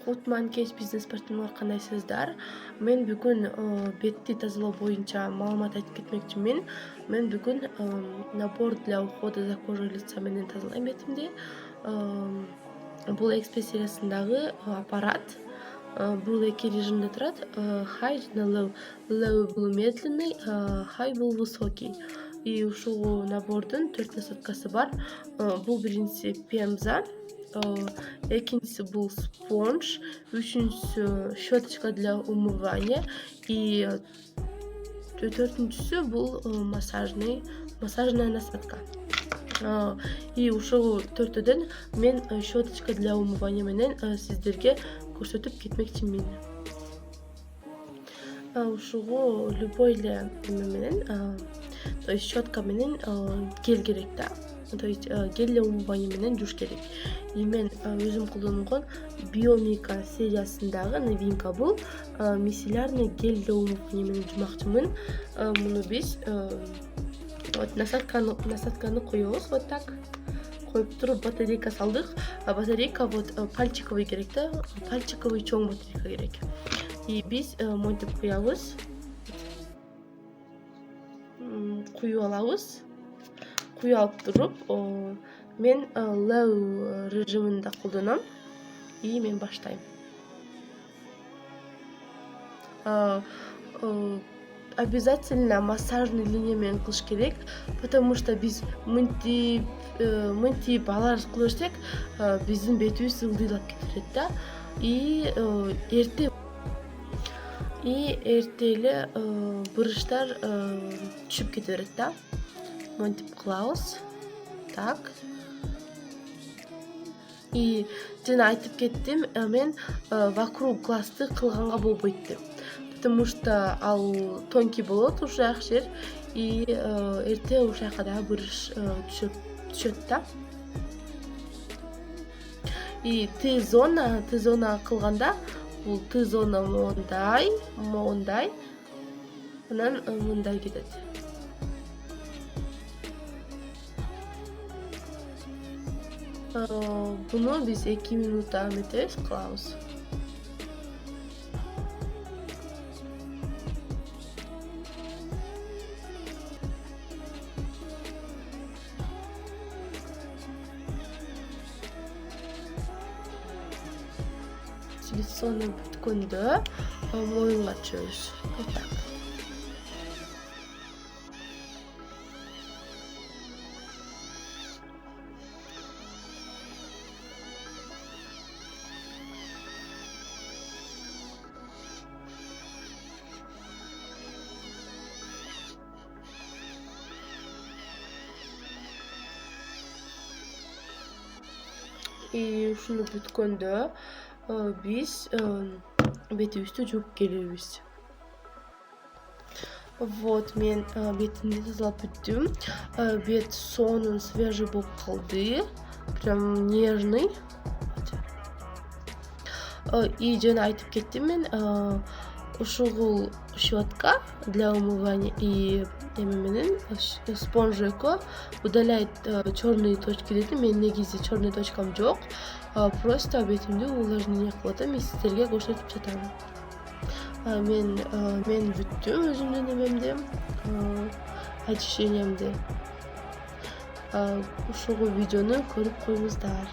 Кутман кеч бизнес партнерлар кандайсыздар? Мен бүгүн бетти тазалоо боюнча маалымат айтып кетмекчимин. Мен бүгүн набор для ухода за кожей лица менен тазалайм бетимди. Бул экспресс сериясындагы аппарат. Бул эки режимде турат. High жана low. Low бул медленный, high бул высокий. И ушул набордун 4 насадкасы бар. Бул биринчиси пемза, экинчиси бул спонж, үчүнчүсү щеточка для умывания и төртүнчүсү бул массажная насадка. И ушул төртөөдөн мен щеточка для умывания менен сиздерге көрсөтүп кетмекчимин. Ушуга любой эле эме менен, то есть щетка менен гель керек да. То есть гель для умывания менен жууш керек. И мен өзүм колдонгон Биомика сериясындагы новинка бул мицеллярный гель для умывания менен жумакчымын. Муну биз вот насадканы коебуз, вот так. Коюп туруп батарейка салдык. Батарейка вот пальчиковый керек да, пальчиковый чоң батарейка керек. И биз монтип куябыз. Куюп алабыз. Куюп алып туруп, мен low режиминде колдоном. И мен баштайм. Обязательно массажный линия менен кылыш керек, потому что биз мынтип алар кылышсак, биздин бетибиз ылдыйлап кетет да. И эрте эле буручтар түшүп кете берет да. Монтип кылабыз. Так. И жана айтып кеттим, мен вокруг глазды кылганга болбойт деп. Потому что ал тонкий болот ушул жак жер, и эрте ушул жака да буруч түшөт да. И Т-зона кылганда бул Т-зона моундай, анан мындай кетет. Буну биз 2 минутта эметебиз, кылабыз. Лицону бүткөндө моюнга түшөбүз. Вот так. И ушуну бүткөндө биз бетибизди жууп келебиз. Вот, мен бетимди тазалап бүттүм. Бет сонун, свежий болуп калды. Прям нежный. И жана айтып кеттим мен, ушул щетка для умывания и эме менен спонж экөө удаляет черные точки деди. Мен негизи черный точкам жок. Просто бетимди увлажнение кылып атам, сиздерге көрсөтүп жатам. Мен бүттүм өзүмдүн эмемди, очищениямды. Ушул видеону көрүп коюңуздар.